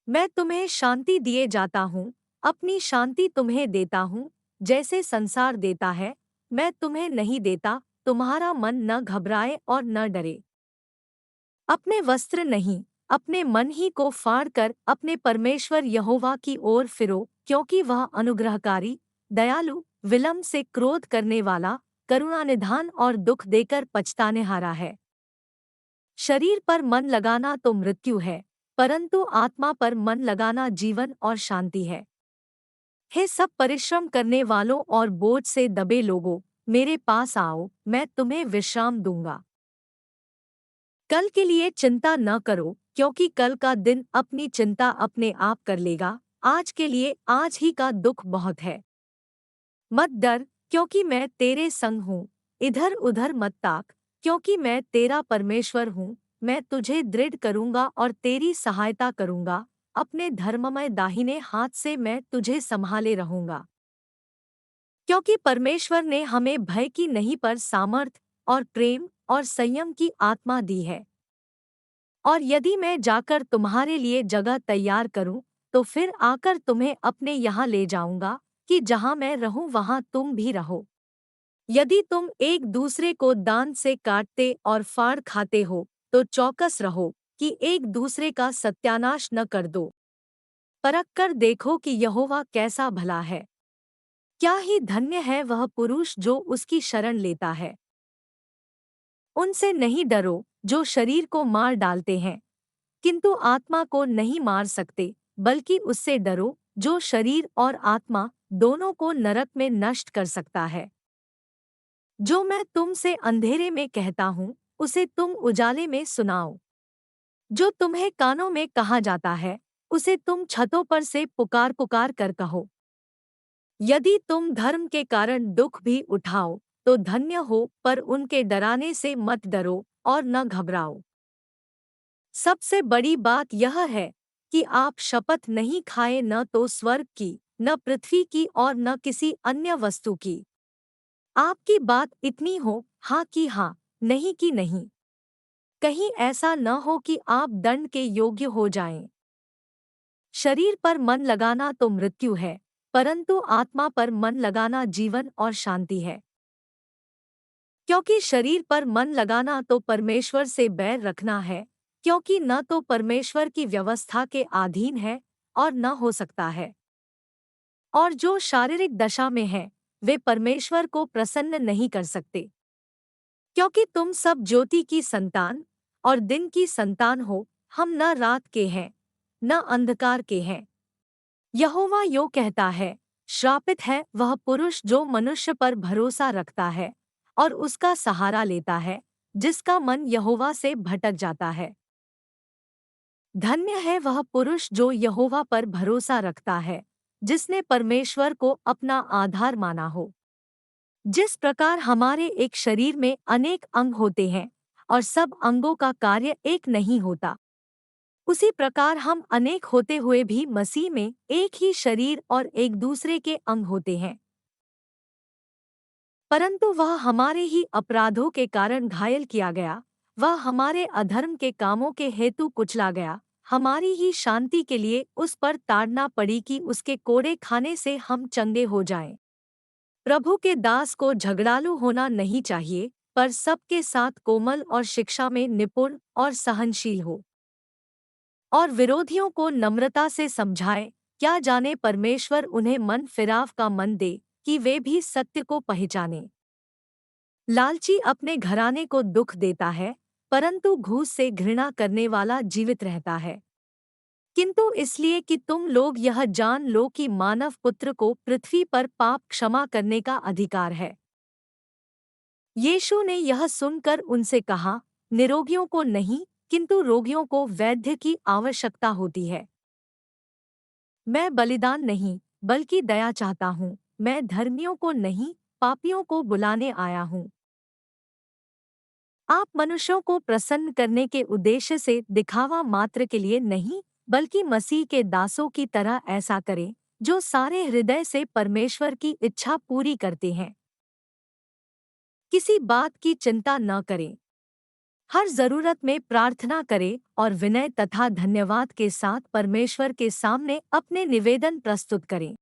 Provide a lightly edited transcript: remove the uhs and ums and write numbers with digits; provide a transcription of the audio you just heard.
मैं तुम्हें शांति दिए जाता हूँ, अपनी शांति तुम्हें देता हूँ, जैसे संसार देता है, मैं तुम्हें नहीं देता। तुम्हारा मन न घबराए और न डरे। अपने वस्त्र नहीं, अपने मन ही को फाड़कर अपने परमेश्वर यहोवा की ओर फिरो, क्योंकि वह अनुग्रहकारी, दयालु, विलम्ब से क्रोध करने वाला, करुणानिधान और दुख देकर पछतानेहारा है। शरीर पर मन लगाना तो मृत्यु है, परंतु आत्मा पर मन लगाना जीवन और शांति है। हे सब परिश्रम करने वालों और बोझ से दबे लोगों, मेरे पास आओ, मैं तुम्हें विश्राम दूंगा। कल के लिए चिंता न करो, क्योंकि कल का दिन अपनी चिंता अपने आप कर लेगा। आज के लिए आज ही का दुख बहुत है। मत डर, क्योंकि मैं तेरे संग हूँ। इधर उधर मत ताक, क्योंकि मैं तेरा परमेश्वर हूँ। मैं तुझे दृढ़ करूँगा और तेरी सहायता करूँगा। अपने धर्ममय दाहिने हाथ से मैं तुझे संभाले रहूँगा। क्योंकि परमेश्वर ने हमें भय की नहीं पर सामर्थ और प्रेम और संयम की आत्मा दी है। और यदि मैं जाकर तुम्हारे लिए जगह तैयार करूं, तो फिर आकर तुम्हें अपने यहाँ ले जाऊंगा, कि जहाँ मैं रहूं वहाँ तुम भी रहो। यदि तुम एक दूसरे को दांत से काटते और फाड़ खाते हो, तो चौकस रहो कि एक दूसरे का सत्यानाश न कर दो। परख कर देखो कि यहोवा कैसा भला है। क्या ही धन्य है वह पुरुष जो उसकी शरण लेता है। उनसे नहीं डरो जो शरीर को मार डालते हैं, किंतु आत्मा को नहीं मार सकते, बल्कि उससे डरो जो शरीर और आत्मा दोनों को नरक में नष्ट कर सकता है। जो मैं तुमसे अंधेरे में कहता हूँ, उसे तुम उजाले में सुनाओ। जो तुम्हें कानों में कहा जाता है, उसे तुम छतों पर से पुकार पुकार कर कहो। यदि तुम धर्म के कारण दुख भी उठाओ, तो धन्य हो, पर उनके डराने से मत डरो और न घबराओ। सबसे बड़ी बात यह है कि आप शपथ नहीं खाए, न तो स्वर्ग की, न पृथ्वी की और न किसी अन्य वस्तु की। आपकी बात इतनी हो, हाँ की हाँ, नहीं की नहीं। कहीं ऐसा न हो कि आप दंड के योग्य हो जाएं। शरीर पर मन लगाना तो मृत्यु है, परंतु आत्मा पर मन लगाना जीवन और शांति है। क्योंकि शरीर पर मन लगाना तो परमेश्वर से बैर रखना है, क्योंकि न तो परमेश्वर की व्यवस्था के अधीन है और न हो सकता है। और जो शारीरिक दशा में है, वे परमेश्वर को प्रसन्न नहीं कर सकते। क्योंकि तुम सब ज्योति की संतान और दिन की संतान हो, हम न रात के हैं, न अंधकार के हैं। यहोवा यो कहता है, श्रापित है वह पुरुष जो मनुष्य पर भरोसा रखता है और उसका सहारा लेता है, जिसका मन यहोवा से भटक जाता है। धन्य है वह पुरुष जो यहोवा पर भरोसा रखता है, जिसने परमेश्वर को अपना आधार माना हो। जिस प्रकार हमारे एक शरीर में अनेक अंग होते हैं और सब अंगों का कार्य एक नहीं होता, उसी प्रकार हम अनेक होते हुए भी मसीह में एक ही शरीर और एक दूसरे के अंग होते हैं। परंतु वह हमारे ही अपराधों के कारण घायल किया गया, वह हमारे अधर्म के कामों के हेतु कुचला गया, हमारी ही शांति के लिए उस पर ताड़ना पड़ी कि उसके कोड़े खाने से हम चंगे हो जाएं। प्रभु के दास को झगड़ालू होना नहीं चाहिए, पर सबके साथ कोमल और शिक्षा में निपुण और सहनशील हो, और विरोधियों को नम्रता से समझाए। क्या जाने परमेश्वर उन्हें मन फिराव का मन दे, कि वे भी सत्य को पहचाने। लालची अपने घराने को दुख देता है, परंतु घूस से घृणा करने वाला जीवित रहता है। किंतु इसलिए कि तुम लोग यह जान लो कि मानव पुत्र को पृथ्वी पर पाप क्षमा करने का अधिकार है। यीशु ने यह सुनकर उनसे कहा, निरोगियों को नहीं, किंतु रोगियों को वैद्य की आवश्यकता होती है। मैं बलिदान नहीं, बल्कि दया चाहता हूँ। मैं धर्मियों को नहीं, पापियों को बुलाने आया हूँ। आप मनुष्यों को प्रसन्न करने के उद्देश्य से दिखावा मात्र के लिए नहीं, बल्कि मसीह के दासों की तरह ऐसा करें, जो सारे हृदय से परमेश्वर की इच्छा पूरी करते हैं। किसी बात की चिंता न करें। हर जरूरत में प्रार्थना करें और विनय तथा धन्यवाद के साथ परमेश्वर के सामने अपने निवेदन प्रस्तुत करें।